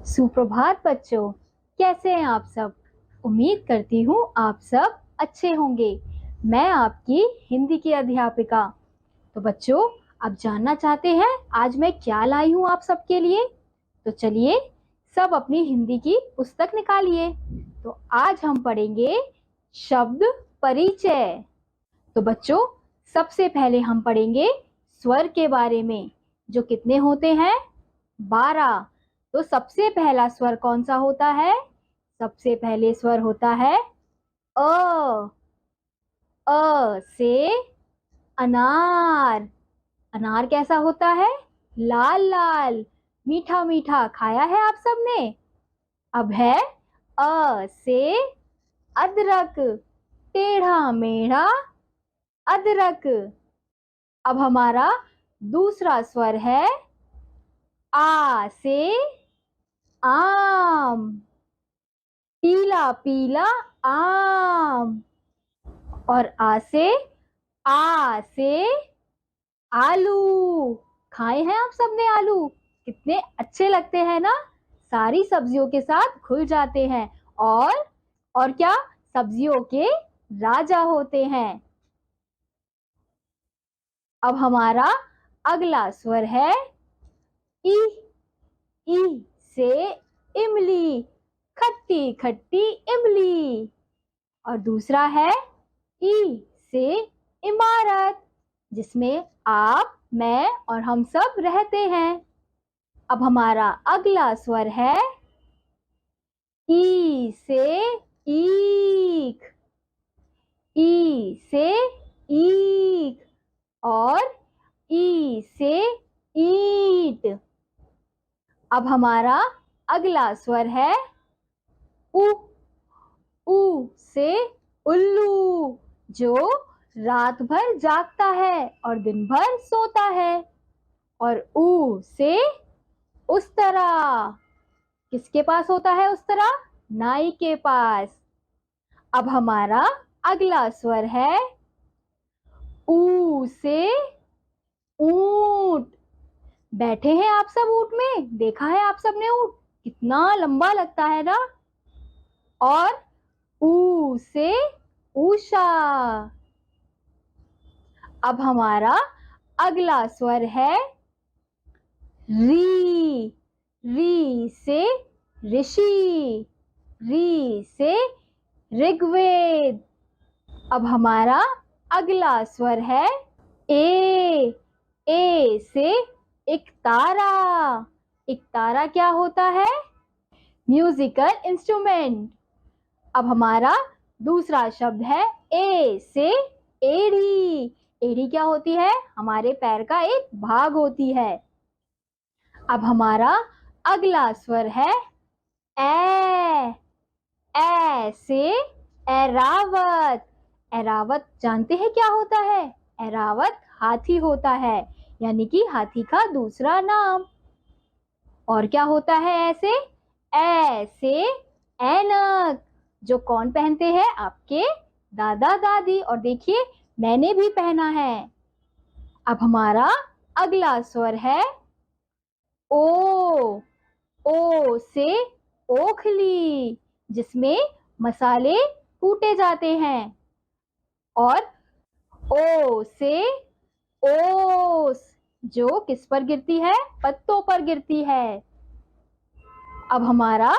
सुप्रभात बच्चों, कैसे हैं आप सब। उम्मीद करती हूँ आप सब अच्छे होंगे। मैं आपकी हिंदी की अध्यापिका। तो बच्चों, आप जानना चाहते हैं आज मैं क्या लाई हूँ आप सबके लिए। तो चलिए सब अपनी हिंदी की पुस्तक निकालिए। तो आज हम पढ़ेंगे शब्द परिचय। तो बच्चों, सबसे पहले हम पढ़ेंगे स्वर के बारे में, जो कितने होते हैं, 12। तो सबसे पहला स्वर कौन सा होता है? सबसे पहले स्वर होता है अ। अ से अनार। अनार कैसा होता है? लाल लाल, मीठा मीठा। खाया है आप सबने? अब है अ से अदरक। टेढ़ा मेढ़ा अदरक। अब हमारा दूसरा स्वर है आ से आम। पीला पीला आम। और आ से आलू। खाए हैं आप सबने आलू? कितने अच्छे लगते हैं ना, सारी सब्जियों के साथ घुल जाते हैं। और क्या, सब्जियों के राजा होते हैं। अब हमारा अगला स्वर है ई। ई से इमली। खट्टी खट्टी इमली। और दूसरा है ई से इमारत, जिसमें आप, मैं और हम सब रहते हैं। अब हमारा अगला स्वर है ई से ईख। ई से ईख। और ई से ईंट। अब हमारा अगला स्वर है उ। उ से उल्लू, जो रात भर जागता है और दिन भर सोता है। और उ से उस्तरा। किसके पास होता है उस्तरा? नाई के पास। अब हमारा अगला स्वर है ऊ से ऊंट। बैठे हैं आप सब ऊंट में? देखा है आप सबने ऊंट? कितना लंबा लगता है ना। और ऊ से उषा। अब हमारा अगला स्वर है री। री से ऋषि। री से ऋग्वेद। अब हमारा अगला स्वर है ए। ए से एक तारा। एक तारा क्या होता है? Musical instrument. अब हमारा दूसरा शब्द है ए से एड़ी। एड़ी क्या होती है? हमारे पैर का एक भाग होती है। अब हमारा अगला स्वर है ए। ए से ऐरावत। ऐरावत जानते हैं क्या होता है? ऐरावत हाथी होता है, यानी कि हाथी का दूसरा नाम। और क्या होता है ऐसे? ऐसे ऐनक, जो कौन पहनते हैं? आपके दादा दादी। और देखिए, मैंने भी पहना है। अब हमारा अगला स्वर है ओ। ओ से ओखली, जिसमें मसाले कूटे जाते हैं। और ओ से ओस, जो किस पर गिरती है? पत्तों पर गिरती है। अब हमारा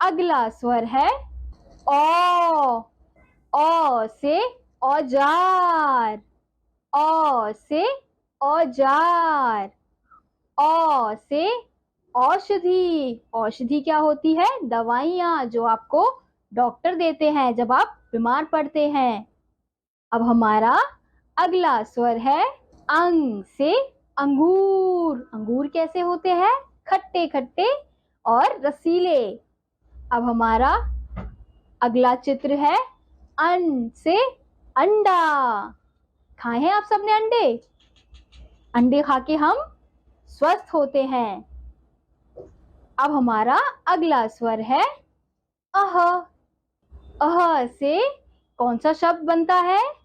अगला स्वर है ओ। ओ से औजार। ओ से औजार। औ से औषधि। औषधि क्या होती है? दवाइयाँ, जो आपको डॉक्टर देते हैं जब आप बीमार पड़ते हैं। अब हमारा अगला स्वर है अंग से अंगूर। अंगूर कैसे होते हैं? खट्टे खट्टे और रसीले। अब हमारा अगला चित्र है अन से अंडा। खाए हैं आप सबने अंडे? अंडे खा के हम स्वस्थ होते हैं। अब हमारा अगला स्वर है अह। अह से कौन सा शब्द बनता है?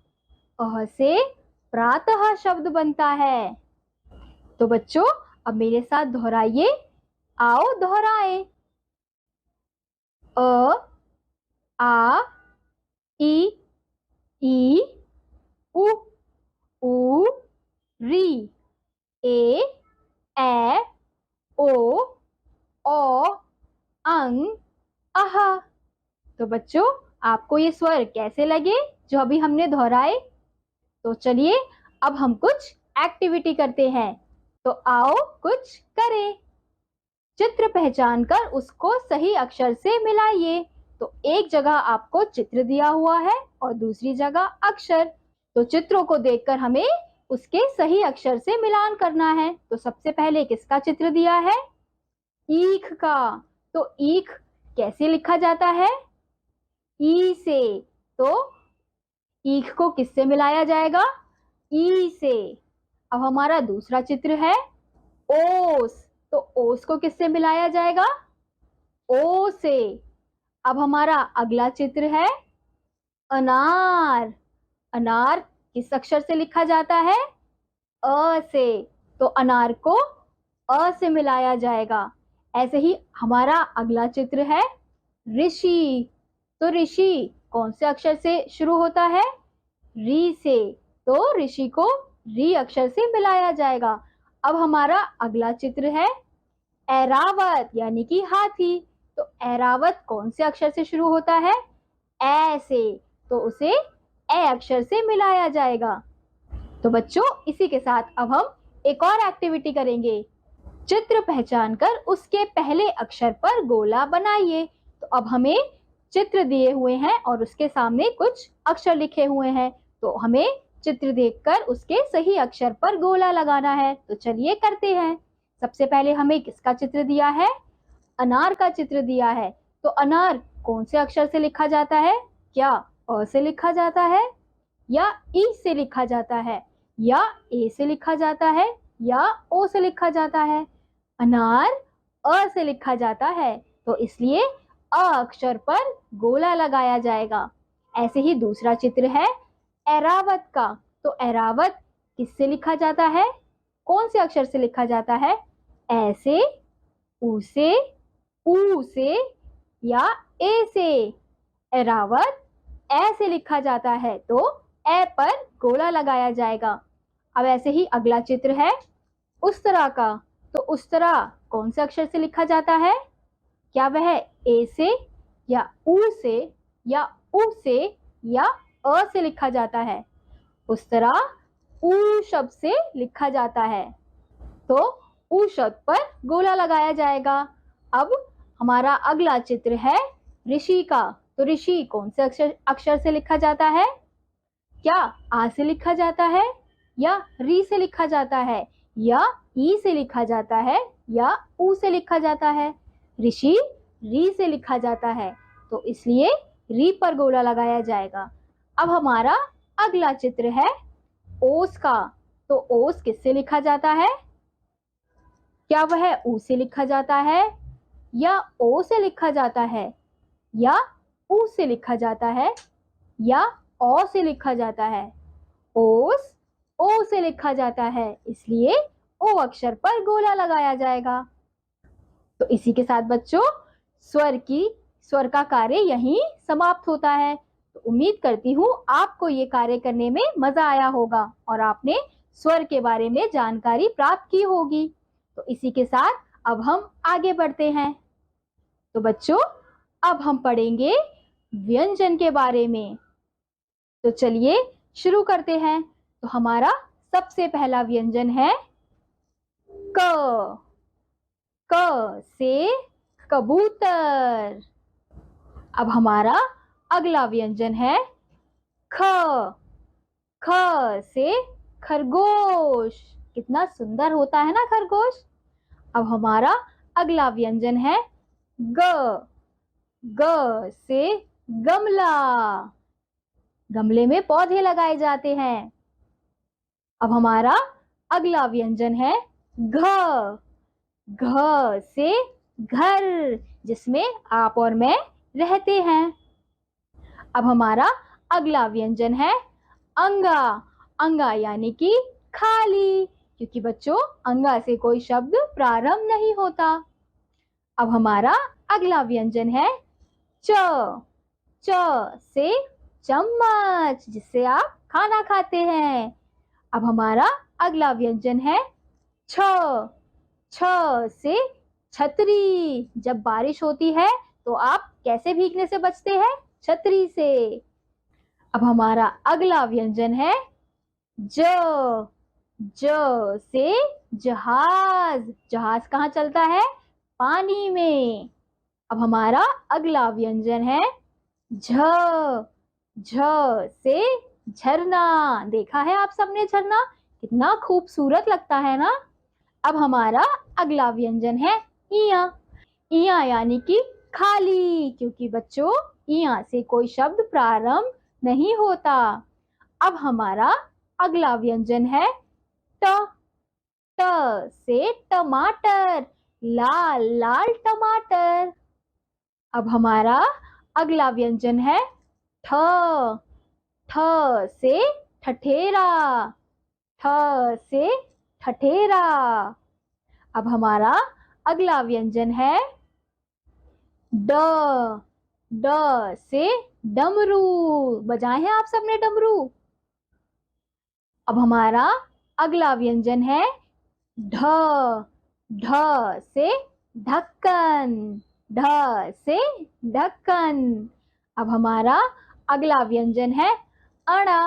अह से प्रातः शब्द बनता है। तो बच्चों, अब मेरे साथ दोहराइए। आओ दोहराए। अ, आ, ई, ई, उ, ऊ, री, ए, ऐ, ओ, औ, अं, अह। तो बच्चों, आपको ये स्वर कैसे लगे जो अभी हमने दोहराए? तो चलिए अब हम कुछ एक्टिविटी करते हैं। तो आओ कुछ करें। चित्र पहचान कर उसको सही अक्षर से मिलाइए। तो एक जगह आपको चित्र दिया हुआ है और दूसरी जगह अक्षर। तो चित्रों को देखकर हमें उसके सही अक्षर से मिलान करना है। तो सबसे पहले किसका चित्र दिया है? ईख का। तो ईख कैसे लिखा जाता है? ई से। तो ईख को किससे मिलाया जाएगा? ई से। अब हमारा दूसरा चित्र है ओस। तो ओस को किससे मिलाया जाएगा? ओ से। अब हमारा अगला चित्र है अनार। अनार किस अक्षर से लिखा जाता है? अ से। तो अनार को अ से मिलाया जाएगा। ऐसे ही हमारा अगला चित्र है ऋषि। तो ऋषि कौन से अक्षर से शुरू होता है? री से। तो ऋषि को री अक्षर से मिलाया जाएगा। अब हमारा अगला चित्र है ऐरावत यानी कि हाथी। तो ऐरावत कौन से अक्षर से शुरू होता है? ऐ से। तो उसे ए अक्षर से मिलाया जाएगा। तो बच्चों, इसी के साथ अब हम एक और एक्टिविटी करेंगे। चित्र पहचान कर उसके पहले अक्षर पर गोला बनाइए। तो अब हमें चित्र दिए हुए हैं और उसके सामने कुछ अक्षर लिखे हुए हैं। तो हमें चित्र देखकर उसके सही अक्षर पर गोला लगाना है। तो चलिए करते हैं। सबसे पहले हमें किसका चित्र दिया है? अनार का चित्र दिया है। तो अनार कौन से अक्षर से लिखा जाता है? क्या अ से लिखा जाता है, या ई से लिखा जाता है, या ए से लिखा जाता है, या ओ से लिखा जाता है? अनार अ से लिखा जाता है। तो इसलिए अ अक्षर पर गोला लगाया जाएगा। ऐसे ही दूसरा चित्र है ऐरावत का। तो ऐरावत किससे लिखा जाता है? कौन से अक्षर से लिखा जाता है? ऐ से, उ से, ऊ से, या ए से? ऐरावत ऐ से लिखा जाता है। तो ए पर गोला लगाया जाएगा। अब ऐसे ही अगला चित्र है उस्तरा का। तो उस्तरा कौन से अक्षर से लिखा जाता है? क्या वह ए से, या ऊ से, या उ से, या अ से लिखा जाता है? उस्तरा ऊ शब्द से लिखा जाता है। तो ऊ शब्द पर गोला लगाया जाएगा। अब हमारा अगला चित्र है ऋषि का। तो ऋषि कौन से अक्षर से लिखा जाता है? क्या आ से लिखा जाता है, या री से लिखा जाता है, या ई से लिखा जाता है, या ऊ से लिखा जाता है? ऋषि री से लिखा जाता है। तो इसलिए री पर गोला लगाया जाएगा। अब हमारा अगला चित्र है ओस का। तो ओस किससे लिखा जाता है? क्या वह ऊ से लिखा जाता है, या ओ से लिखा जाता है, या ऊ से लिखा जाता है, या ओ से लिखा जाता है? ओस ओ से लिखा जाता है। इसलिए ओ अक्षर पर गोला लगाया जाएगा। तो इसी के साथ बच्चों, स्वर का कार्य यहीं समाप्त होता है। तो उम्मीद करती हूँ आपको ये कार्य करने में मजा आया होगा और आपने स्वर के बारे में जानकारी प्राप्त की होगी। तो इसी के साथ अब हम आगे बढ़ते हैं। तो बच्चों, अब हम पढ़ेंगे व्यंजन के बारे में। तो चलिए शुरू करते हैं। तो हमारा सबसे पहला व्यंजन है क। क से कबूतर। अब हमारा अगला व्यंजन है ख। ख से खरगोश। कितना सुंदर होता है ना खरगोश। अब हमारा अगला व्यंजन है ग। ग से गमला। गमले में पौधे लगाए जाते हैं। अब हमारा अगला व्यंजन है घ। घ से घर, जिसमें आप और मैं रहते हैं। अब हमारा अगला व्यंजन है अंगा। अंगा यानी कि खाली, क्योंकि बच्चों अंगा से कोई शब्द प्रारंभ नहीं होता। अब हमारा अगला व्यंजन है च च से चम्मच, जिससे आप खाना खाते हैं। अब हमारा अगला व्यंजन है छ छ से छतरी। जब बारिश होती है तो आप कैसे भीगने से बचते हैं? छतरी से। अब हमारा अगला व्यंजन है ज ज से जहाज। जहाज कहाँ चलता है? पानी में। अब हमारा अगला व्यंजन है झ झ से झरना। देखा है आप सबने झरना? कितना खूबसूरत लगता है ना। अब हमारा अगला व्यंजन है इया। इया यानी कि खाली, क्योंकि बच्चों इया से कोई शब्द प्रारंभ नहीं होता। अब हमारा अगला व्यंजन है ट ट से टमाटर। लाल लाल टमाटर। अब हमारा अगला व्यंजन है ठ ठ से ठठेरा। ठ से ठठेरा। अब हमारा अगला व्यंजन है ड ड से डमरू। बजाए हैं आप सबने डमरू? अब हमारा अगला व्यंजन है ढ ढ से ढक्कन। ढ से ढक्कन। अब हमारा अगला व्यंजन है अड़ा।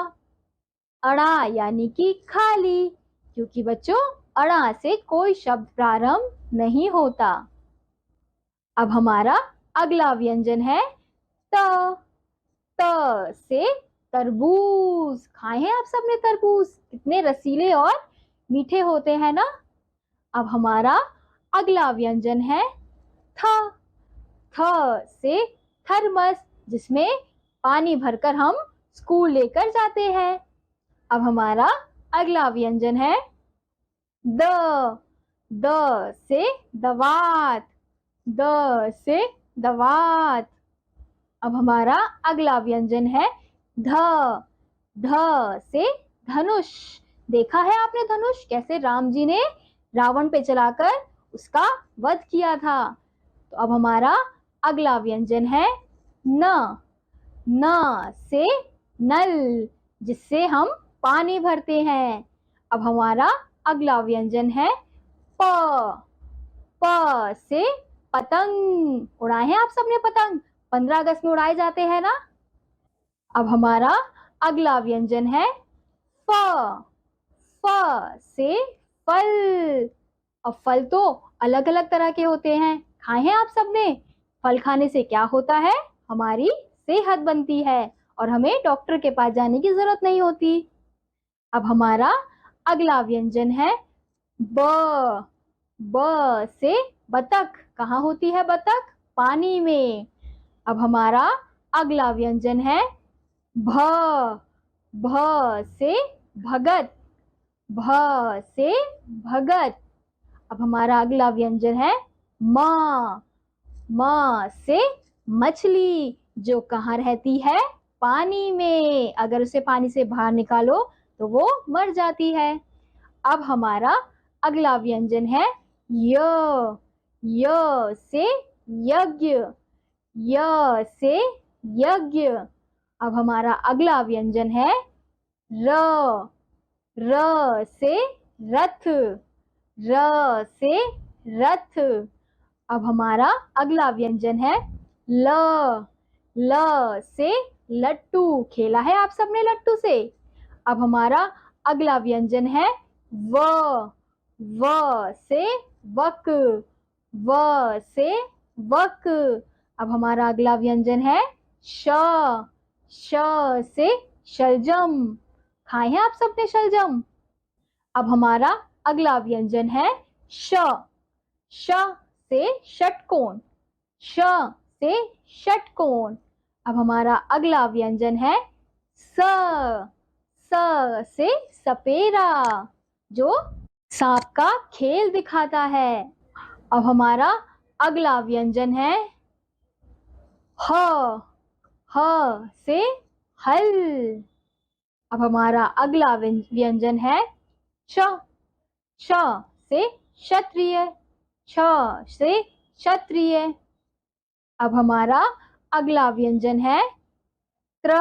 अड़ा यानी कि खाली, क्योंकि बच्चों अड़ा से कोई शब्द प्रारंभ नहीं होता। अब हमारा अगला व्यंजन है त त से तरबूज। खाए हैं आप सबने तरबूज? कितने रसीले और मीठे होते हैं ना। अब हमारा अगला व्यंजन है थ थ से थर्मस, जिसमें पानी भरकर हम स्कूल लेकर जाते हैं। अब हमारा अगला व्यंजन है द द से दवात। द से दवात। अब हमारा अगला व्यंजन है ध ध से धनुष। देखा है आपने धनुष? कैसे राम जी ने रावण पे चलाकर उसका वध किया था। तो अब हमारा अगला व्यंजन है न न से नल, जिससे हम पानी भरते हैं। अब हमारा अगला व्यंजन है प प से पतंग। उड़ाए हैं आप सबने पतंग? 15 अगस्त में उड़ाए जाते हैं ना। अब हमारा अगला व्यंजन है फ फ से फल। अब फल तो अलग अलग तरह के होते हैं। खाए हैं आप सबने? फल खाने से क्या होता है? हमारी सेहत बनती है और हमें डॉक्टर के पास जाने की जरूरत नहीं होती। अब हमारा अगला व्यंजन है ब ब से बतख। कहाँ होती है बतख? पानी में। अब हमारा अगला व्यंजन है भ भ से भगत। भ से भगत। अब हमारा अगला व्यंजन है म म से मछली, जो कहाँ रहती है? पानी में। अगर उसे पानी से बाहर निकालो तो वो मर जाती है। अब हमारा अगला व्यंजन है य से यज्ञ। य से यज्ञ। अब हमारा अगला व्यंजन है र र से रथ। र से रथ। अब हमारा अगला व्यंजन है ल ल से लट्टू। खेला है आप सबने लट्टू से? अब हमारा अगला व्यंजन है व व से वक। व से वक। अब हमारा अगला व्यंजन है श श से शलजम। खाए हैं आप सबने शलजम? अब हमारा अगला व्यंजन है श श से षटकोण। श से षटकोण। अब हमारा अगला व्यंजन है स स से सपेरा, जो सांप का खेल दिखाता है। अब हमारा अगला व्यंजन है ह ह से हल। अब हमारा अगला व्यंजन है श श से क्षत्रिय। छ से क्षत्रिय। अब हमारा अगला व्यंजन है त्र।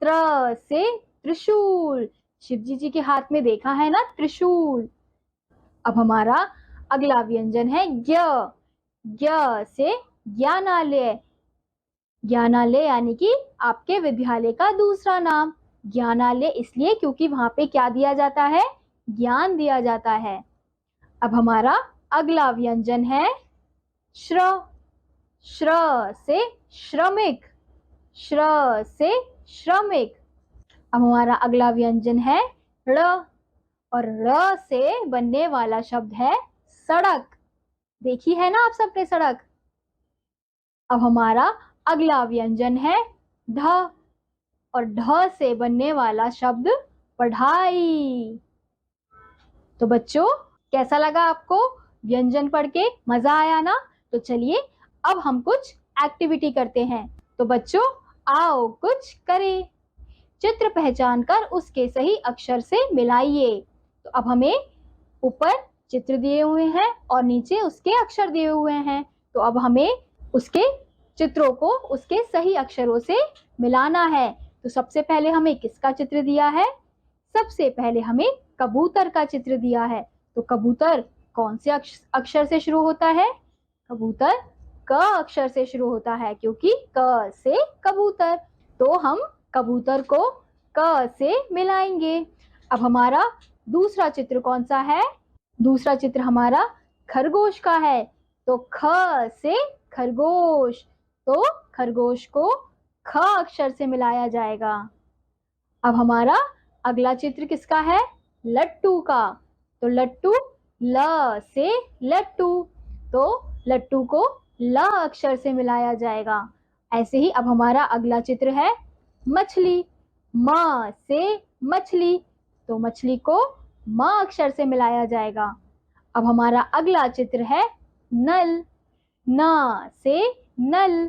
त्र से त्रिशूल। शिवजी जी के हाथ में देखा है ना त्रिशूल। अब हमारा अगला व्यंजन है ज्ञ। ज्ञ से ज्ञानालय। ज्ञानालय यानी कि आपके विद्यालय का दूसरा नाम। ज्ञानालय इसलिए क्योंकि वहां पे क्या दिया जाता है, ज्ञान दिया जाता है। अब हमारा अगला व्यंजन है श्र। श्र से श्रमिक। श्र से श्रमिक। अब हमारा अगला व्यंजन है ड़, और ड़ से बनने वाला शब्द है सड़क। देखी है ना आप सबने सड़क। अब हमारा अगला व्यंजन है ढ, और ढ से बनने वाला शब्द पढ़ाई। तो बच्चों कैसा लगा आपको व्यंजन पढ़ के, मजा आया ना? तो चलिए अब हम कुछ एक्टिविटी करते हैं। तो बच्चों आओ कुछ करें। चित्र पहचान कर उसके सही अक्षर से मिलाइए। तो अब हमें ऊपर चित्र दिए हुए हैं और नीचे उसके अक्षर दिए हुए हैं। तो अब हमें उसके चित्रों को उसके सही अक्षरों से मिलाना है। तो सबसे पहले हमें किसका चित्र दिया है? सबसे पहले हमें कबूतर का चित्र दिया है। तो कबूतर कौन से अक्षर से शुरू होता है? कबूतर क अक्षर से शुरू होता है, क्योंकि क से कबूतर। तो हम कबूतर को क से मिलाएंगे। अब हमारा दूसरा चित्र कौन सा है? दूसरा चित्र हमारा खरगोश का है। तो ख से खरगोश। तो खरगोश को ख अक्षर से मिलाया जाएगा। अब हमारा अगला चित्र किसका है? लट्टू का। तो लट्टू ल से लट्टू। तो लट्टू को ल अक्षर से मिलाया जाएगा। ऐसे ही अब हमारा अगला चित्र है मछली। म से मछली। तो मछली को म अक्षर से मिलाया जाएगा। अब हमारा अगला चित्र है नल। न से नल।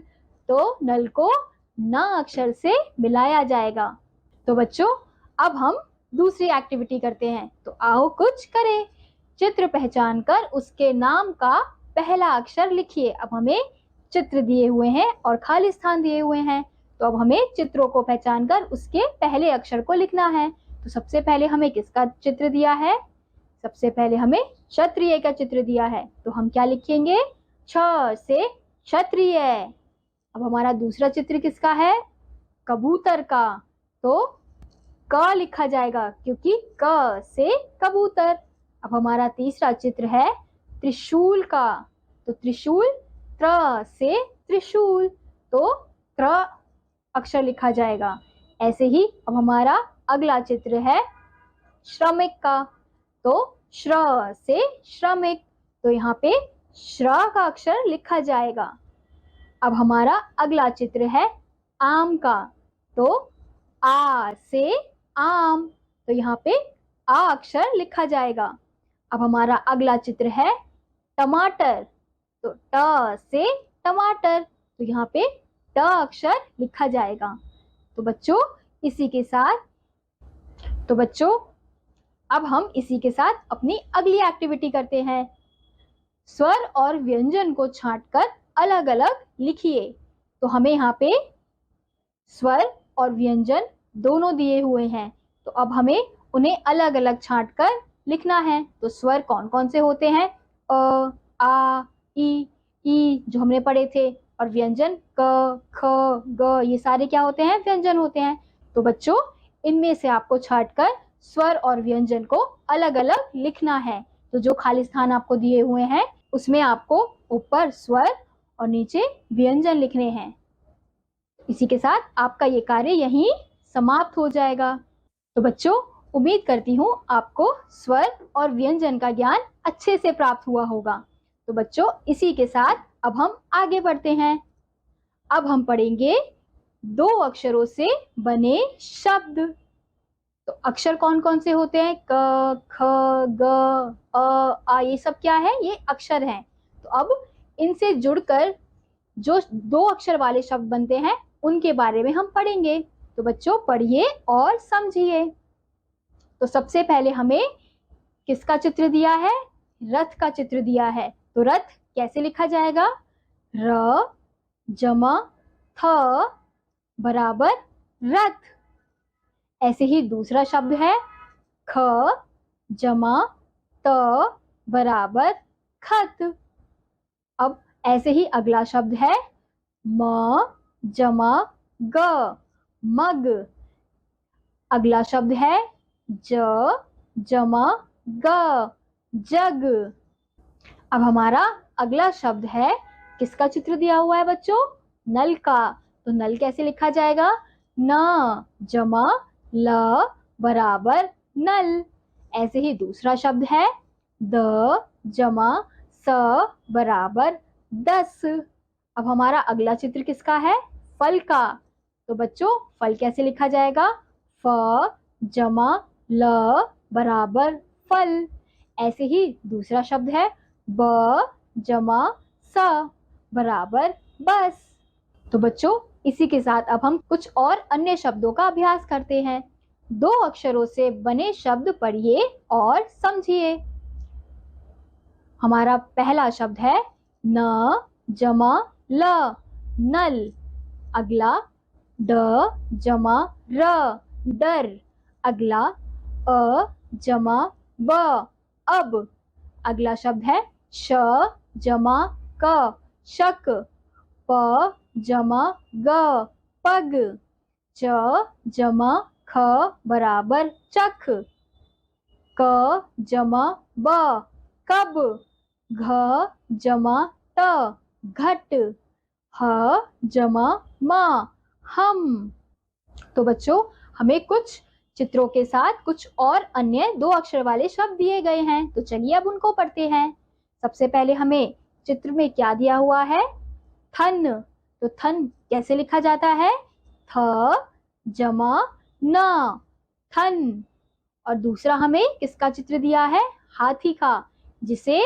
तो नल को न अक्षर से मिलाया जाएगा। तो बच्चों अब हम दूसरी एक्टिविटी करते हैं। तो आओ कुछ करें। चित्र पहचान कर उसके नाम का पहला अक्षर लिखिए। अब हमें चित्र दिए हुए हैं और खाली स्थान दिए हुए हैं। तो अब हमें चित्रों को पहचान कर उसके पहले अक्षर को लिखना है। तो सबसे पहले हमें किसका चित्र दिया है? सबसे पहले हमें क्षत्रिय का चित्र दिया है। तो हम क्या लिखेंगे? छ से क्षत्रिय। अब हमारा दूसरा चित्र किसका है? कबूतर का। तो क लिखा जाएगा, क्योंकि क से कबूतर। अब हमारा तीसरा चित्र है त्रिशूल का। तो त्रिशूल त्र से त्रिशूल। तो त्र अक्षर लिखा जाएगा। ऐसे ही अब हमारा अगला चित्र है श्रमिक का। तो श्र से श्रमिक। तो यहाँ पे श्र का अक्षर लिखा जाएगा। अब हमारा अगला चित्र है आम का। तो आ से आम। तो यहाँ पे आ अक्षर लिखा जाएगा। अब हमारा अगला चित्र है टमाटर। तो ट से टमाटर। तो यहाँ पे ट अक्षर लिखा जाएगा। तो बच्चों अब हम इसी के साथ अपनी अगली एक्टिविटी करते हैं। स्वर और व्यंजन को छांटकर अलग अलग लिखिए। तो हमें यहाँ पे स्वर और व्यंजन दोनों दिए हुए हैं। तो अब हमें उन्हें अलग अलग छांटकर लिखना है। तो स्वर कौन कौन से होते हैं? अ, आ, ई जो हमने पढ़े थे। और व्यंजन क, ख, ग, ये सारे क्या होते हैं? व्यंजन होते हैं। तो बच्चों इनमें से आपको छांटकर स्वर और व्यंजन को अलग अलग लिखना है। तो जो खाली स्थान आपको दिए हुए हैं उसमें आपको ऊपर स्वर और नीचे व्यंजन लिखने हैं। इसी के साथ आपका ये कार्य यहीं समाप्त हो जाएगा। तो बच्चों उम्मीद करती हूँ आपको स्वर और व्यंजन का ज्ञान अच्छे से प्राप्त हुआ होगा। तो बच्चों इसी के साथ अब हम आगे बढ़ते हैं। अब हम पढ़ेंगे 2 अक्षरों से बने शब्द। तो अक्षर कौन कौन से होते हैं? क, ख, ग, आ, ये सब क्या है? ये अक्षर हैं। तो अब इनसे जुड़कर जो 2 अक्षर वाले शब्द बनते हैं उनके बारे में हम पढ़ेंगे। तो बच्चों पढ़िए और समझिए। तो सबसे पहले हमें किसका चित्र दिया है? रथ का चित्र दिया है। तो रथ कैसे लिखा जाएगा? र जमा थ बराबर रथ। ऐसे ही दूसरा शब्द है ख जमा त बराबर खत। अब ऐसे ही अगला शब्द है म जमा ग मग। अगला शब्द है ज जमा ग जग। अब हमारा अगला शब्द है, किसका चित्र दिया हुआ है बच्चों? नल का। तो नल कैसे लिखा जाएगा? न जमा ल बराबर नल। ऐसे ही दूसरा शब्द है द जमा स बराबर 10। अब हमारा अगला चित्र किसका है? फल का। तो बच्चों फल कैसे लिखा जाएगा? फ जमा ल बराबर फल। ऐसे ही दूसरा शब्द है ब जमा स बराबर बस। तो बच्चों इसी के साथ अब हम कुछ और अन्य शब्दों का अभ्यास करते हैं। 2 अक्षरों से बने शब्द पढ़िए और समझिए। हमारा पहला शब्द है न जमा ल नल। अगला ड जमा र डर। अगला अ जमा ब अब। अगला शब्द है श जमा क शक। प जमा ग पग। च जमा ख बराबर चख। क जमा ब कब। घ जमा ट घट। ह जमा म हम। तो बच्चों हमें कुछ चित्रों के साथ कुछ और अन्य 2 अक्षर वाले शब्द दिए गए हैं। तो चलिए अब उनको पढ़ते हैं। सबसे पहले हमें चित्र में क्या दिया हुआ है? थन। तो थन कैसे लिखा जाता है? थ जमा न थन। और दूसरा हमें किसका चित्र दिया है? हाथी का, जिसे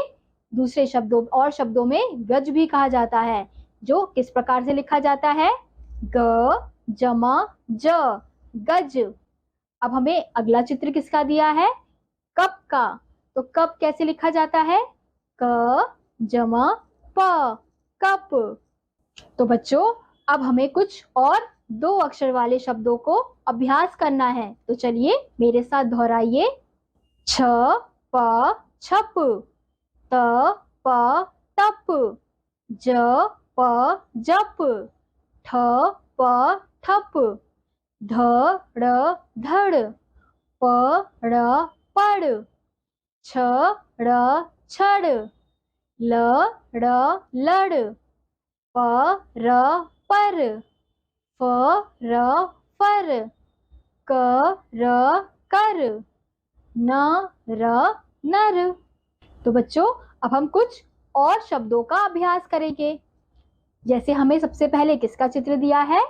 दूसरे शब्दों में गज भी कहा जाता है। जो किस प्रकार से लिखा जाता है? ग जमा ज गज। अब हमें अगला चित्र किसका दिया है? कप का। तो कप कैसे लिखा जाता है? क जमा प कप। तो बच्चों अब हमें कुछ और 2 अक्षर वाले शब्दों को अभ्यास करना है। तो चलिए मेरे साथ दोहराइए। छ प छप। त प तप। ज प जप। ठ प ठप। ध ड़ धड़। प ड़ पड़। छ ड़ छड़। ल ड़ लड़। प र पर। फ र फर। क र कर। न र नर। तो बच्चों अब हम कुछ और शब्दों का अभ्यास करेंगे। जैसे हमें सबसे पहले किसका चित्र दिया है?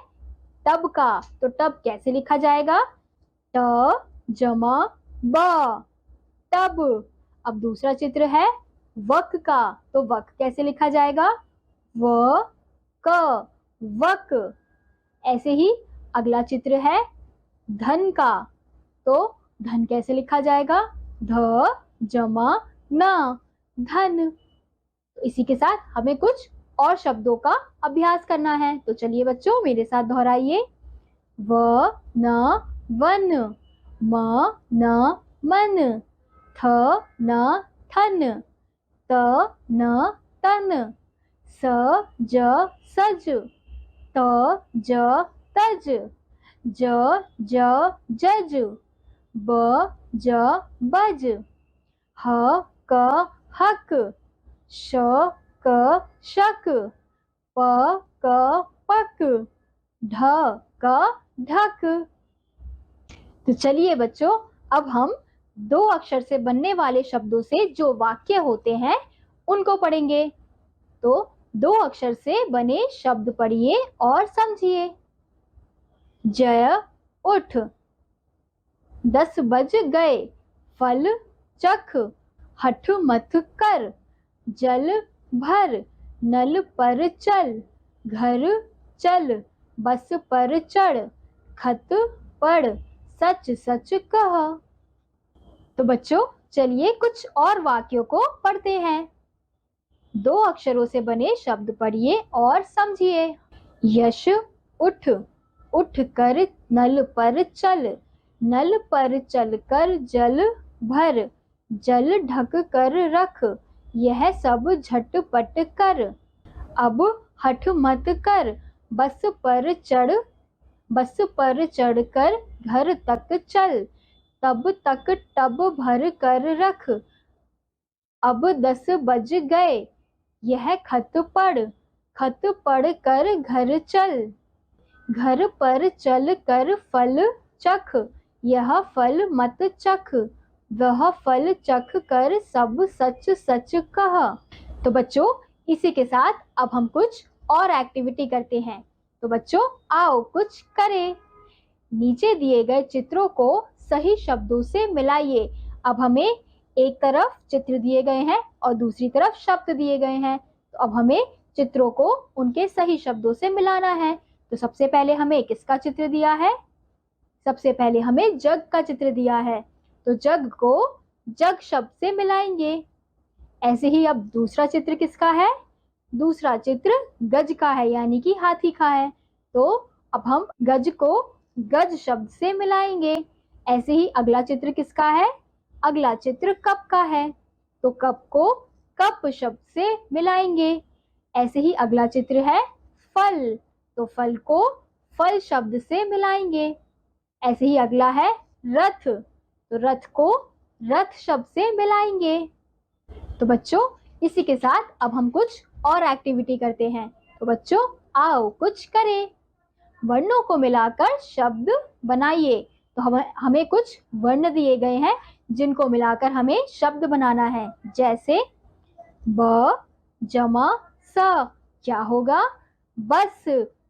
टब का। तो टब कैसे लिखा जाएगा? ट जमा ब टब। अब दूसरा चित्र है वक का। तो वक कैसे लिखा जाएगा? व क वक। ऐसे ही अगला चित्र है धन का। तो धन कैसे लिखा जाएगा? ध जमा न धन। तो इसी के साथ हमें कुछ और शब्दों का अभ्यास करना है। तो चलिए बच्चों मेरे साथ दोहराइए। व न वन। म न मन। थ न थन। त न तन। स ज सज। त ज तज। ज ज जज। ब ज बज। ह क हक। श क शक। प क पक। ढ क ढक। तो चलिए बच्चों अब हम 2 अक्षर से बनने वाले शब्दों से जो वाक्य होते हैं उनको पढ़ेंगे। तो 2 अक्षर से बने शब्द पढ़िए और समझिए। जय उठ। 10 बज गए। फल चख। हठ मत कर। जल भर। नल पर चल। घर चल। बस पर चढ़। खत पढ़। सच सच कह। तो बच्चों चलिए कुछ और वाक्यों को पढ़ते हैं। 2 अक्षरों से बने शब्द पढ़िए और समझिए। यश उठ, उठ कर नल पर चल, नल पर चल कर जल भर, जल ढक कर रख, यह सब झटपट कर। अब हठ मत कर, बस पर चढ़, बस पर चढ़कर घर तक चल, तब तक टब भर कर रख, अब 10 बज गए, यह खत पढ़, खत पढ़ कर घर चल, घर पर चल कर फल चख, यह फल मत चख, वह फल चख कर सब सच सच कह। तो बच्चों, इसी के साथ अब हम कुछ और एक्टिविटी करते हैं। तो बच्चों, आओ कुछ करें। नीचे दिए गए चित्रों को सही शब्दों से मिलाइए। अब हमें एक तरफ चित्र दिए गए हैं और दूसरी तरफ शब्द दिए गए हैं। तो अब हमें चित्रों को उनके सही शब्दों से मिलाना है। तो सबसे पहले हमें किसका चित्र दिया है? सबसे पहले हमें जग का चित्र दिया है। तो जग को जग शब्द से मिलाएंगे। ऐसे ही अब दूसरा चित्र किसका है? दूसरा चित्र गज का है, यानी कि हाथी का है। तो अब हम गज को गज शब्द से मिलाएंगे। ऐसे ही अगला चित्र किसका है? अगला चित्र कप का है। तो कप को कप शब्द से मिलाएंगे। ऐसे ही अगला चित्र है फल, तो फल को फल शब्द से मिलाएंगे। ऐसे ही अगला है रथ, तो रथ को रथ शब्द से मिलाएंगे। तो बच्चों, इसी के साथ अब हम कुछ और एक्टिविटी करते हैं। तो बच्चों, आओ कुछ करें। वर्णों को मिलाकर शब्द बनाइए। तो हमें कुछ वर्ण दिए गए हैं जिनको मिलाकर हमें शब्द बनाना है। जैसे ब जमा स, क्या होगा? बस।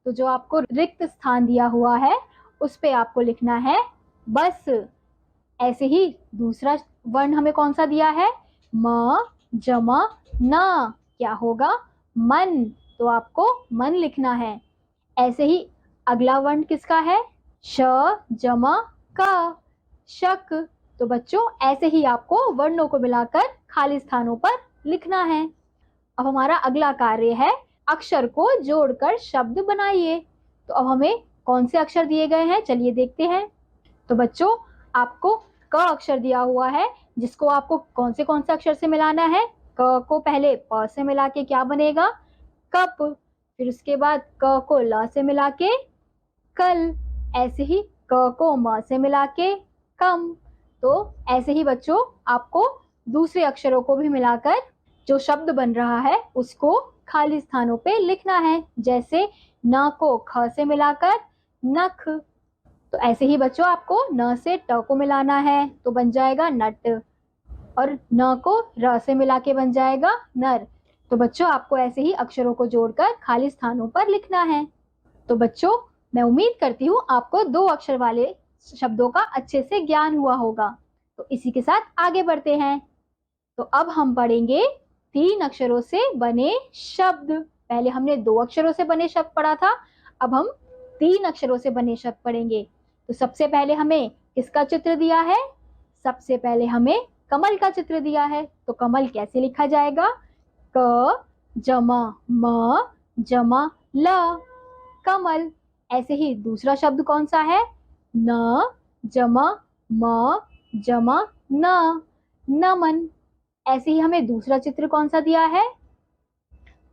तो जो आपको रिक्त स्थान दिया हुआ है उस पे आपको लिखना है बस। ऐसे ही दूसरा वर्ण हमें कौन सा दिया है? म जमा न, क्या होगा? मन। तो आपको मन लिखना है। ऐसे ही अगला वर्ण किसका है? श जमा क, शक। तो बच्चों, ऐसे ही आपको वर्णों को मिलाकर खाली स्थानों पर लिखना है। अब हमारा अगला कार्य है अक्षर को जोड़कर शब्द बनाइए। तो अब हमें कौन से अक्षर दिए गए हैं, चलिए देखते हैं। तो बच्चों, आपको क अक्षर दिया हुआ है, जिसको आपको कौन से अक्षर से मिलाना है? क को पहले प से मिला के क्या बनेगा? कप। फिर उसके बाद क को ल से मिला के कल। ऐसे ही क को म से मिला के कम। तो ऐसे ही बच्चों, आपको दूसरे अक्षरों को भी मिलाकर जो शब्द बन रहा है उसको खाली स्थानों पे लिखना है। जैसे न को ख से मिलाकर नख। तो ऐसे ही बच्चों, आपको न से ट को मिलाना है तो बन जाएगा नट, और न को र से मिला के बन जाएगा नर। तो बच्चों, आपको ऐसे ही अक्षरों को जोड़कर खाली स्थानों पर लिखना है। तो बच्चों, मैं उम्मीद करती हूँ आपको 2 अक्षर वाले शब्दों का अच्छे से ज्ञान हुआ होगा। तो इसी के साथ आगे बढ़ते हैं। तो अब हम पढ़ेंगे 3 अक्षरों से बने शब्द। पहले हमने 2 अक्षरों से बने शब्द पढ़ा था, अब हम 3 अक्षरों से बने शब्द पढ़ेंगे। तो सबसे पहले हमें किसका चित्र दिया है? सबसे पहले हमें कमल का चित्र दिया है। तो कमल कैसे लिखा जाएगा? क जमा म जमा ल, कमल। ऐसे ही दूसरा शब्द कौन सा है? न जमा म जमा न, नमन। ऐसे ही हमें दूसरा चित्र कौन सा दिया है?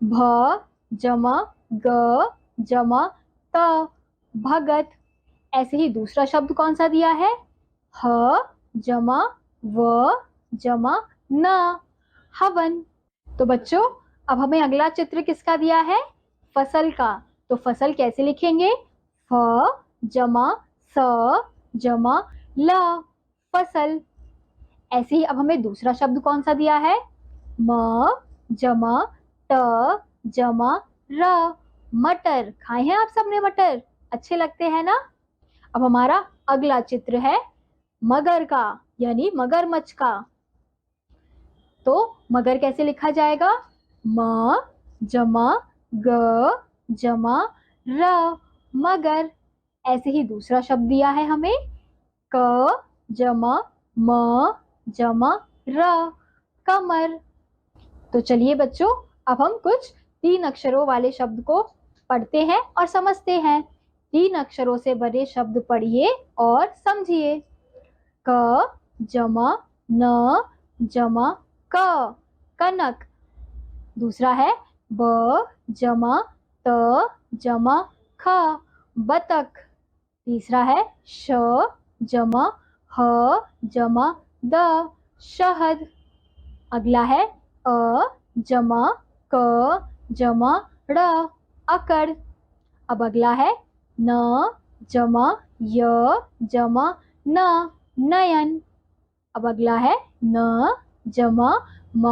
भ जमा ग जमा त, भगत। ऐसे ही दूसरा शब्द कौन सा दिया है? ह जमा व जमा न, हवन। तो बच्चों, अब हमें अगला चित्र किसका दिया है? फसल का। तो फसल कैसे लिखेंगे? फ जमा स जमा ल, फसल। ऐसे ही अब हमें दूसरा शब्द कौन सा दिया है? म जमा ट जमा र, मटर। खाए हैं आप सबने मटर? अच्छे लगते हैं ना? अब हमारा अगला चित्र है मगर का, यानी मगरमच्छ का। तो मगर कैसे लिखा जाएगा? म जमा ग जमा र, मगर। ऐसे ही दूसरा शब्द दिया है हमें क जमा म जमा र, कमर। तो चलिए बच्चों, अब हम कुछ 3 अक्षरों वाले शब्द को पढ़ते हैं और समझते हैं। 3 अक्षरों से बने शब्द पढ़िए और समझिए। क जमा न जमा क, कनक। दूसरा है ब जमा त जमा ख, बतख। तीसरा है श जमा ह जमा द, शहद। अगला है अ जमा क जमा ड़, अकड़। अब अगला है न जमा य जमा न, नयन। अब अगला है न जमा म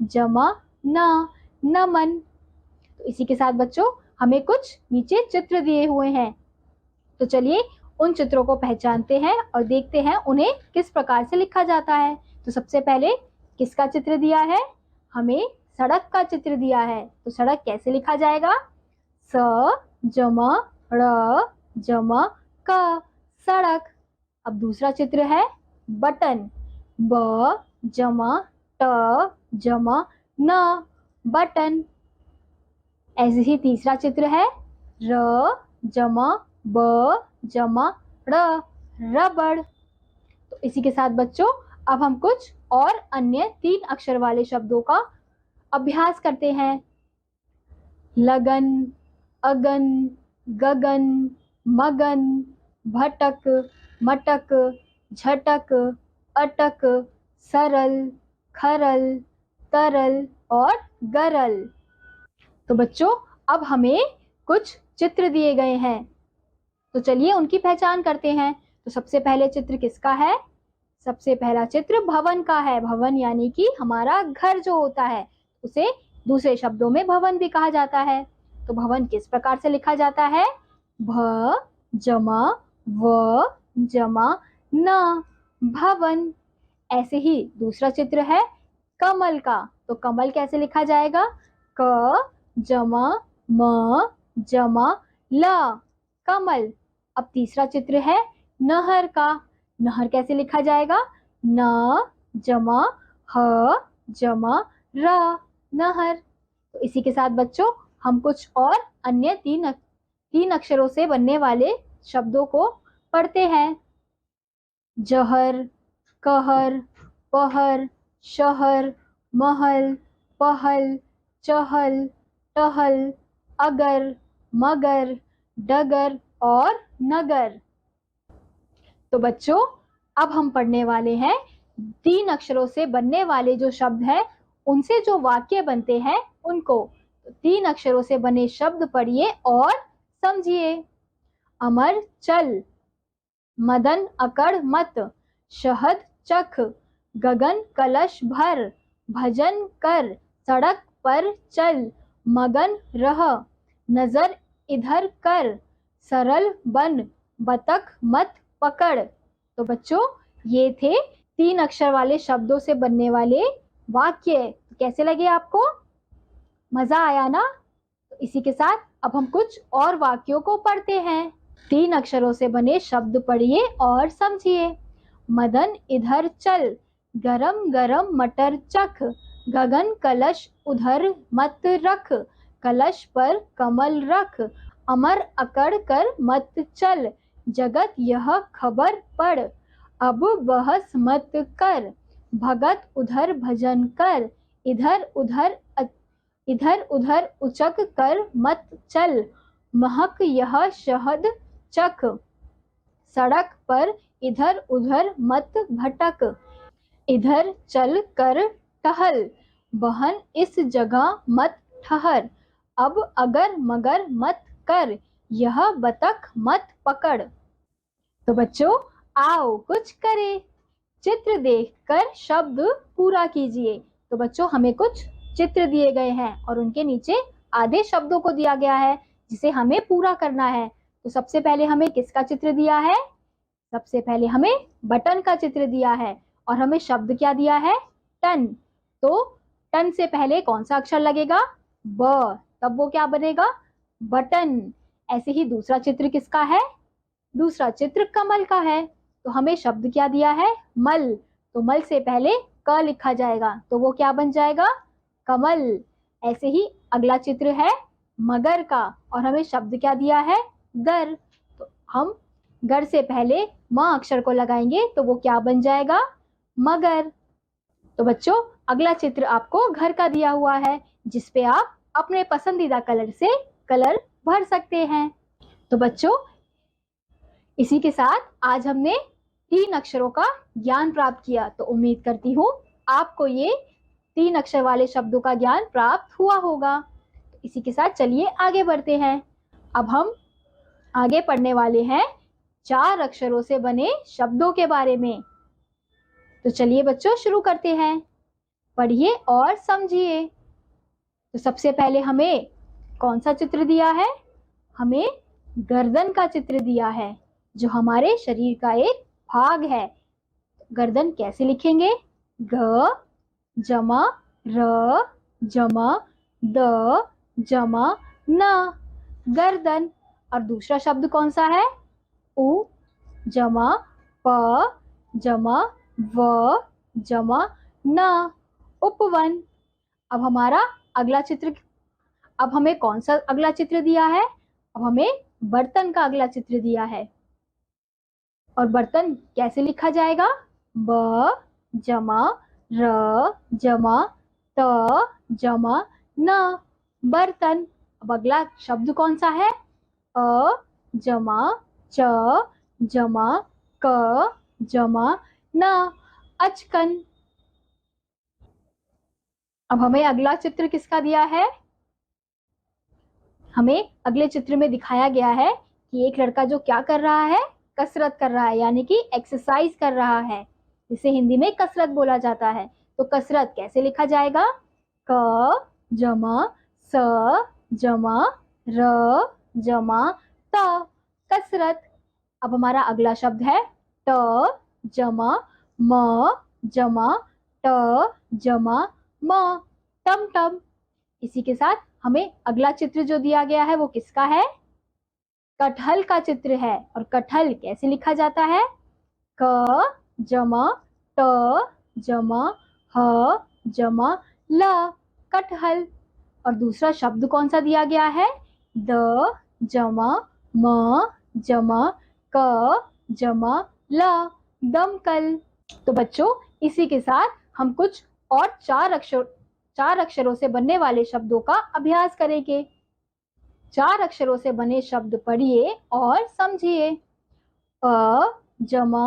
जमा न, नमन। तो इसी के साथ बच्चों हमें कुछ नीचे चित्र दिए हुए हैं, तो चलिए उन चित्रों को पहचानते हैं और देखते हैं उन्हें किस प्रकार से लिखा जाता है। तो सबसे पहले किसका चित्र दिया है? हमें सड़क का चित्र दिया है। तो सड़क कैसे लिखा जाएगा? स जमा ड़ जमा क, सड़क। अब दूसरा चित्र है बटन, ब जमा ट जमा न, बटन। ऐसे ही तीसरा चित्र है र जमा ब जमा ड़, रबड़। तो इसी के साथ बच्चों अब हम कुछ और अन्य 3 अक्षर वाले शब्दों का अभ्यास करते हैं। लगन, अगन, गगन, मगन, भटक, मटक, झटक, अटक, सरल, खरल, तरल और गरल। तो बच्चों अब हमें कुछ चित्र दिए गए हैं, तो चलिए उनकी पहचान करते हैं। तो सबसे पहले चित्र किसका है? सबसे पहला चित्र भवन का है। भवन यानी कि हमारा घर जो होता है, उसे दूसरे शब्दों में भवन भी कहा जाता है। तो भवन किस प्रकार से लिखा जाता है? भ जमा व जमा न, भवन। ऐसे ही दूसरा चित्र है कमल का। तो कमल कैसे लिखा जाएगा? क जमा म जमा ल, कमल। अब तीसरा चित्र है नहर का। नहर कैसे लिखा जाएगा? न जमा ह जमा र, नहर। तो इसी के साथ बच्चों हम कुछ और अन्य तीन अक्षरों से बनने वाले शब्दों को पढ़ते हैं। जहर, कहर, पहर, शहर, महल, पहल, चहल, टहल, अगर, मगर, डगर और नगर। तो बच्चों अब हम पढ़ने वाले हैं 3 अक्षरों से बनने वाले जो शब्द हैं, उनसे जो वाक्य बनते हैं उनको। तो 3 अक्षरों से बने शब्द पढ़िए और समझिए। अमर चल, मदन अकड़ मत, शहद चख, गगन कलश भर, भजन कर, सड़क पर चल, मगन रह, नजर इधर कर, सरल बन, बतख मत पकड़। तो बच्चों ये थे 3 अक्षर वाले शब्दों से बनने वाले वाक्य। तो कैसे लगे आपको? मजा आया ना? तो इसी के साथ अब हम कुछ और वाक्यों को पढ़ते हैं। 3 अक्षरों से बने शब्द पढ़िए और समझिए। मदन इधर चल, गरम गरम मटर चख, गगन कलश उधर मत रख, कलश पर कमल रख, अमर अकड़ कर मत चल, जगत यह खबर पढ़, अब बहस मत कर, भगत उधर भजन कर, इधर उधर उचक कर मत चल, महक यह शहद चख, सड़क पर इधर उधर मत भटक, इधर चल कर टहल, बहन इस जगह मत ठहर, अब अगर मगर मत कर, यह बतख मत पकड़। तो बच्चों आओ कुछ करें। चित्र देखकर शब्द पूरा कीजिए। तो बच्चों हमें कुछ चित्र दिए गए हैं और उनके नीचे आधे शब्दों को दिया गया है जिसे हमें पूरा करना है। तो सबसे पहले हमें किसका चित्र दिया है? सबसे पहले हमें बटन का चित्र दिया है और हमें शब्द क्या दिया है? टन। तो टन से पहले कौन सा अक्षर लगेगा? ब, तब वो क्या बनेगा? बटन। ऐसे ही दूसरा चित्र किसका है? दूसरा चित्र कमल का है। तो हमें शब्द क्या दिया है? मल। तो मल से पहले क लिखा जाएगा, तो वो क्या बन जाएगा? कमल। ऐसे ही अगला चित्र है मगर का और हमें शब्द क्या दिया है? गर। हम गर से पहले म अक्षर को लगाएंगे तो वो क्या बन जाएगा? मगर। तो बच्चों, अगला चित्र आपको घर का दिया हुआ है, जिसपे आप अपने पसंदीदा कलर से कलर भर सकते हैं। तो बच्चों, इसी के साथ आज हमने 3 अक्षरों का ज्ञान प्राप्त किया। तो उम्मीद करती हूँ आपको ये 3 अक्षर वाले शब्दों का ज्ञान प्राप्त हुआ होगा। इसी के साथ चलिए आगे बढ़ते हैं। अब हम आगे पढ़ने वाले हैं 4 अक्षरों से बने शब्दों के बारे में। तो चलिए बच्चों, शुरू करते हैं। पढ़िए और समझिए। तो सबसे पहले हमें कौन सा चित्र दिया है? हमें गर्दन का चित्र दिया है, जो हमारे शरीर का एक भाग है। गर्दन कैसे लिखेंगे? ग जमा र जमा द जमा न, गर्दन। और दूसरा शब्द कौन सा है? उ जमा प जमा व जमा न, उपवन। अब हमारा अगला चित्र, अब हमें कौन सा अगला चित्र दिया है? अब हमें बर्तन का अगला चित्र दिया है। और बर्तन कैसे लिखा जाएगा? ब जमा र जमा त जमा न, बर्तन। अब अगला शब्द कौन सा है? अ जमा च जमा क जमा न, अचकन। अब हमें अगला चित्र किसका दिया है? हमें अगले चित्र में दिखाया गया है कि एक लड़का जो क्या कर रहा है? कसरत कर रहा है, यानी कि एक्सरसाइज कर रहा है, जिसे हिंदी में कसरत बोला जाता है। तो कसरत कैसे लिखा जाएगा? क जमा स जमा र जमा त, कसरत। अब हमारा अगला शब्द है ट जमा म जमा ट जमा म, टमटम। इसी के साथ हमें अगला चित्र जो दिया गया है वो किसका है? कटहल का चित्र है। और कटहल कैसे लिखा जाता है? क जमा ट जमा ह जमा ल, कटहल। और दूसरा शब्द कौन सा दिया गया है? द जमा म जमा क जमा ल, दमकल। तो बच्चों, इसी के साथ हम कुछ और 4 अक्षरों से बनने वाले शब्दों का अभ्यास करेंगे। 4 अक्षरों से बने शब्द पढ़िए और समझिए। अ जमा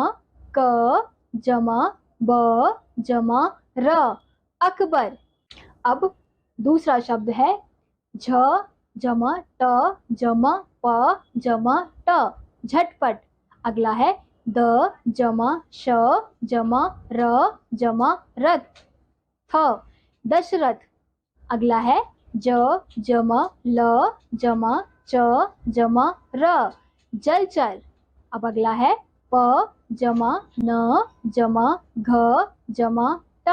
क जमा ब जमा र, अकबर। अब दूसरा शब्द है झ जमा ट जमा प जमा ट, झटपट। अगला है द जमा श जमा र जमा रथ, थ, दशरथ। अगला है ज जमा ल जमा च जमा र, जलचर। अब अगला है प जमा न जमा घ जमा ट,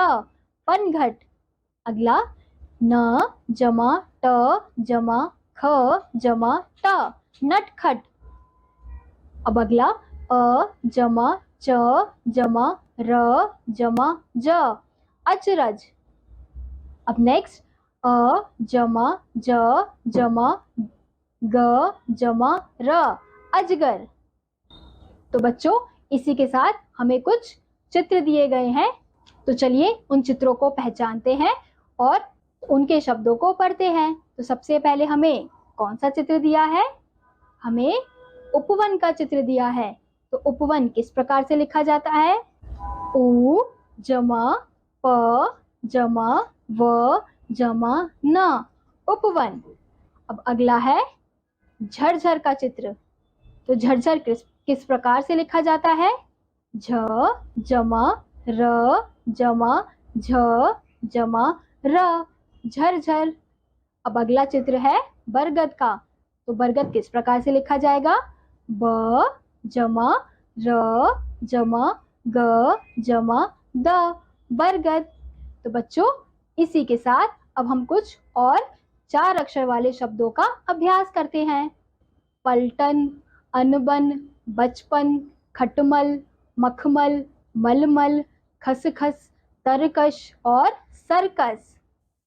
पनघट। अगला न जमा ट जमा ख जमा ट, नटखट। अब अगला अ जमा च जमा र जमा ज, अचरज। अब नेक्स्ट अ जमा ज जमा ग जमा र, अजगर। तो बच्चों, इसी के साथ हमें कुछ चित्र दिए गए हैं। तो चलिए उन चित्रों को पहचानते हैं और उनके शब्दों को पढ़ते हैं। तो सबसे पहले हमें कौन सा चित्र दिया है? हमें उपवन का चित्र दिया है। तो उपवन किस प्रकार से लिखा जाता है? उ जमा प जमा व जमा न, उपवन। अब अगला है झरझर का चित्र। तो झरझर किस प्रकार से लिखा जाता है? झ जमा र जमा झ जमा र, झरझर। अब अगला चित्र है बरगद का। तो बरगद किस प्रकार से लिखा जाएगा? ब जमा र जमा ग जमा द, बरगद। तो बच्चों, इसी के साथ अब हम कुछ और 4 अक्षर वाले शब्दों का अभ्यास करते हैं। पलटन, अनबन, बचपन, खटमल, मखमल, मलमल, खसखस, तरकश और सर्कस।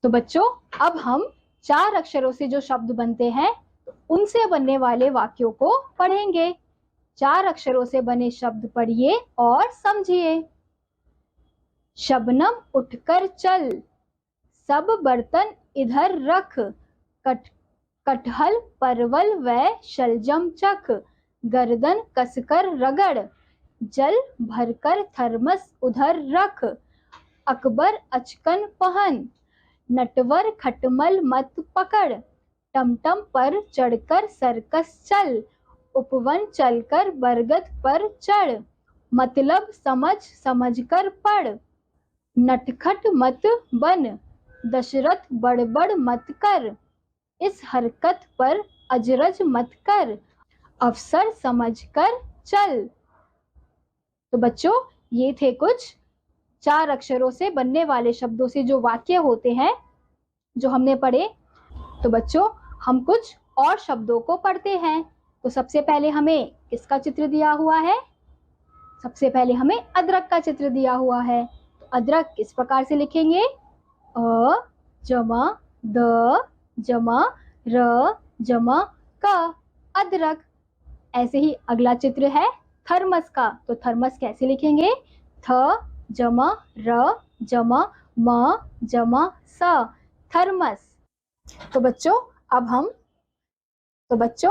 तो बच्चों, अब हम 4 अक्षरों से जो शब्द बनते हैं उनसे बनने वाले वाक्यों को पढ़ेंगे। 4 अक्षरों से बने शब्द पढ़िए और समझिए। शबनम उठकर चल, सब बर्तन इधर रख, कटहल परवल व शलजम चख, गर्दन कसकर रगड़, जल भरकर थर्मस उधर रख, अकबर अचकन पहन, नटवर खटमल मत पकड़, टमटम पर चढ़कर सर्कस चल, उपवन चलकर बरगद पर चढ़, मतलब समझ समझकर पढ़, नटखट मत बन, दशरथ बड़बड़ मत कर, इस हरकत पर अजरज मत कर, अवसर समझकर चल। तो बच्चों, ये थे कुछ 4 अक्षरों से बनने वाले शब्दों से जो वाक्य होते हैं जो हमने पढ़े। तो बच्चों, हम कुछ और शब्दों को पढ़ते हैं। तो सबसे पहले हमें किसका चित्र दिया हुआ है? सबसे पहले हमें अदरक का चित्र दिया हुआ है। तो अदरक किस प्रकार से लिखेंगे? अ जमा द जमा र जमा क, अदरक। ऐसे ही अगला चित्र है थर्मस का। तो थर्मस कैसे लिखेंगे? थ जमा र जमा म जमा स, थर्मस। तो बच्चों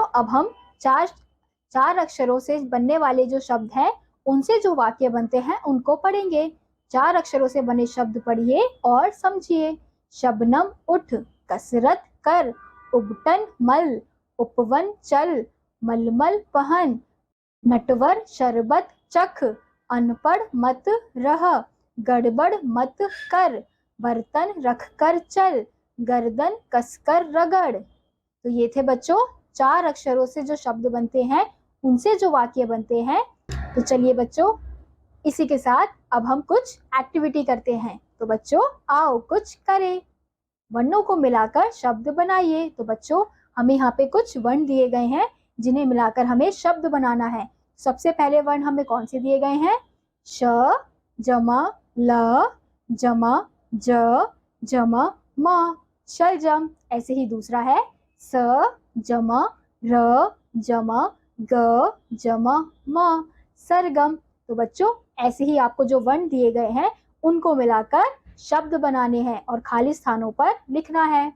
अब हम चार अक्षरों से बनने वाले जो शब्द हैं उनसे जो वाक्य बनते हैं उनको पढ़ेंगे। 4 अक्षरों से बने शब्द पढ़िए और समझिए। शबनम उठ, कसरत कर, उबटन मल, उपवन चल, मलमल पहन, नटवर शरबत चख, अनपढ़ मत रह, गड़बड़ मत कर, बर्तन रख कर चल, गर्दन कसकर रगड़। तो ये थे बच्चों 4 अक्षरों से जो शब्द बनते हैं उनसे जो वाक्य बनते हैं। तो चलिए बच्चों, इसी के साथ अब हम कुछ एक्टिविटी करते हैं। तो बच्चों आओ कुछ करें। वर्णों को मिलाकर शब्द बनाइए। तो बच्चों, हमें यहाँ पे कुछ वर्ण दिए गए हैं जिन्हें मिलाकर हमें शब्द बनाना है। सबसे पहले वर्ण हमें कौन से दिए गए हैं? श जमा ल जमा ज जमा म, शलजम। ऐसे ही दूसरा है स जमा र जमा ग जमा म, सरगम। तो बच्चों, ऐसे ही आपको जो वर्ण दिए गए हैं उनको मिलाकर शब्द बनाने हैं और खाली स्थानों पर लिखना है।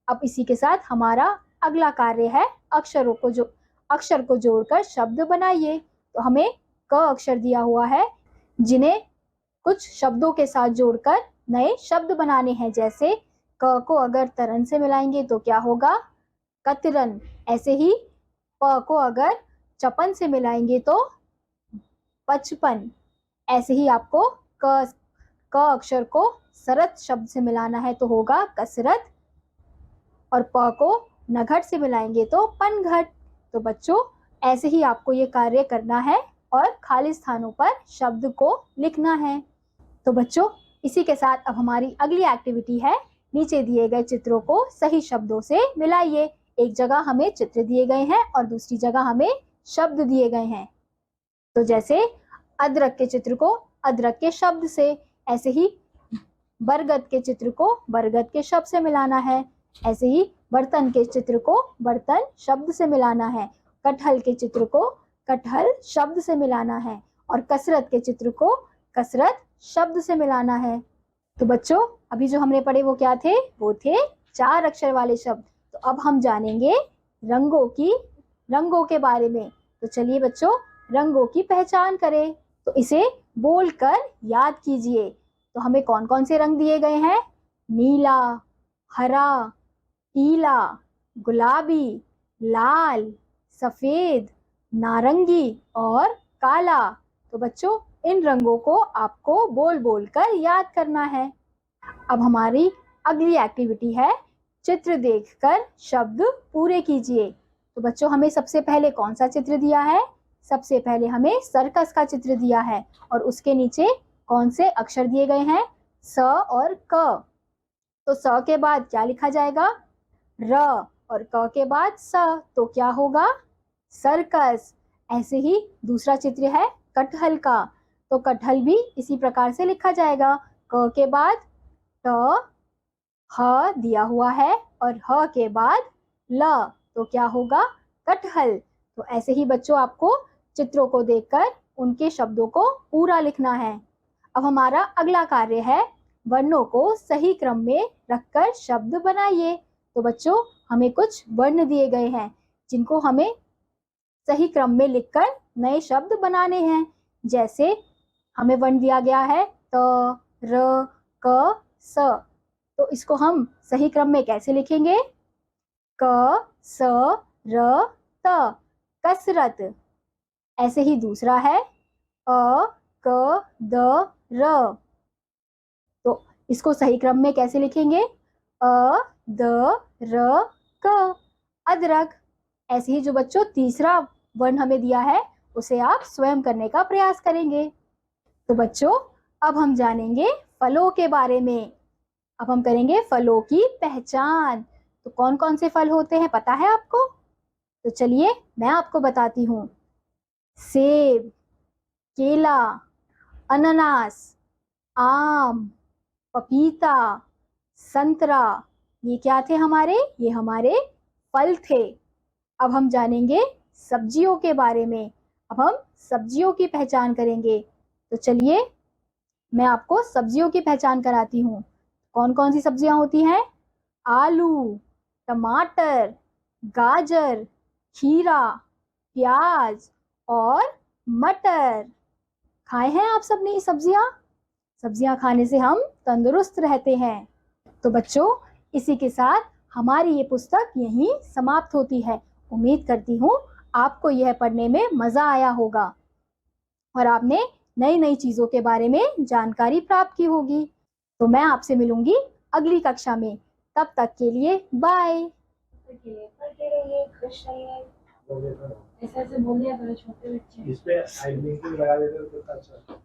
अब इसी के साथ हमारा अगला कार्य है अक्षर को जोड़कर शब्द बनाइए। तो हमें क अक्षर दिया हुआ है जिन्हें कुछ शब्दों के साथ जोड़कर नए शब्द बनाने हैं। जैसे क को अगर तरन से मिलाएंगे तो क्या होगा? कतरन। ऐसे ही प को अगर चपन से मिलाएंगे तो पचपन। ऐसे ही आपको क अक्षर को सरत शब्द से मिलाना है तो होगा कसरत, और प को नघट से मिलाएंगे तो पनघट। तो बच्चों, ऐसे ही आपको ये कार्य करना है और खाली स्थानों पर शब्द को लिखना है। तो बच्चों, इसी के साथ अब हमारी अगली एक्टिविटी है, नीचे दिए गए चित्रों को सही शब्दों से मिलाइए। एक जगह हमें चित्र दिए गए हैं और दूसरी जगह हमें शब्द दिए गए हैं। तो जैसे अदरक के चित्र को अदरक के शब्द से, ऐसे ही बरगद के चित्र को बरगद के शब्द से मिलाना है। ऐसे ही बर्तन के चित्र को बर्तन शब्द से मिलाना है, कटहल के चित्र को कटहल शब्द से मिलाना है, और कसरत के चित्र को कसरत शब्द से मिलाना है। तो बच्चों, अभी जो हमने पढ़े वो क्या थे? वो थे 4 अक्षर वाले शब्द। तो अब हम जानेंगे रंगों के बारे में। तो चलिए बच्चों, रंगों की पहचान करें। तो इसे बोलकर याद कीजिए। तो हमें कौन कौन से रंग दिए गए हैं? नीला, हरा, पीला, गुलाबी, लाल, सफेद, नारंगी और काला। तो बच्चों, इन रंगों को आपको बोल बोल कर याद करना है। अब हमारी अगली एक्टिविटी है, चित्र देखकर शब्द पूरे कीजिए। तो बच्चों, हमें सबसे पहले कौन सा चित्र दिया है? सबसे पहले हमें सर्कस का चित्र दिया है और उसके नीचे कौन से अक्षर दिए गए हैं? स और क। तो स के बाद क्या लिखा जाएगा? र, और क के बाद स, तो क्या होगा? सर्कस। ऐसे ही दूसरा चित्र है कटहल का। तो कटहल भी इसी प्रकार से लिखा जाएगा। क के बाद ट, ह दिया हुआ है और ह के बाद ल, तो क्या होगा? कटहल। तो ऐसे ही बच्चों, आपको चित्रों को देखकर उनके शब्दों को पूरा लिखना है। अब हमारा अगला कार्य है वर्णों को सही क्रम में रखकर शब्द बनाइए। तो बच्चों, हमें कुछ वर्ण दिए गए हैं जिनको हमें सही क्रम में लिखकर नए शब्द बनाने हैं। जैसे हमें वर्ण दिया गया है त, र, क, स। तो इसको हम सही क्रम में कैसे लिखेंगे? क, स, र, त, कसरत। ऐसे ही दूसरा है अ, क, द, र। तो इसको सही क्रम में कैसे लिखेंगे? अ, द, र, क, अदरक। ऐसे ही जो बच्चों तीसरा वर्ण हमें दिया है उसे आप स्वयं करने का प्रयास करेंगे। तो बच्चों, अब हम जानेंगे फलों के बारे में। अब हम करेंगे फलों की पहचान। तो कौन कौन से फल होते हैं पता है आपको? तो चलिए मैं आपको बताती हूँ। सेब, केला, अनानास, आम, पपीता, संतरा, ये क्या थे हमारे? ये हमारे फल थे। अब हम जानेंगे सब्जियों के बारे में। अब हम सब्जियों की पहचान करेंगे। तो चलिए मैं आपको सब्जियों की पहचान कराती हूँ। कौन कौन सी सब्जियां होती हैं? आलू, टमाटर, गाजर, खीरा, प्याज और मटर। खाए हैं आप सबने ये सब्जियां? सब्जियां खाने से हम तंदुरुस्त रहते हैं। तो बच्चों, इसी के साथ हमारी ये पुस्तक यहीं समाप्त होती है। उम्मीद करती हूँ आपको यह पढ़ने में मजा आया होगा और आपने नई नई चीजों के बारे में जानकारी प्राप्त की होगी। तो मैं आपसे मिलूंगी अगली कक्षा में। तब तक के लिए बाय। पढ़ते रहिए, खुश रहिए। ऐसे ऐसे बोल दिया करो छोटे बच्चे। इस पे आई लिंक लगा देते हो तो अच्छा।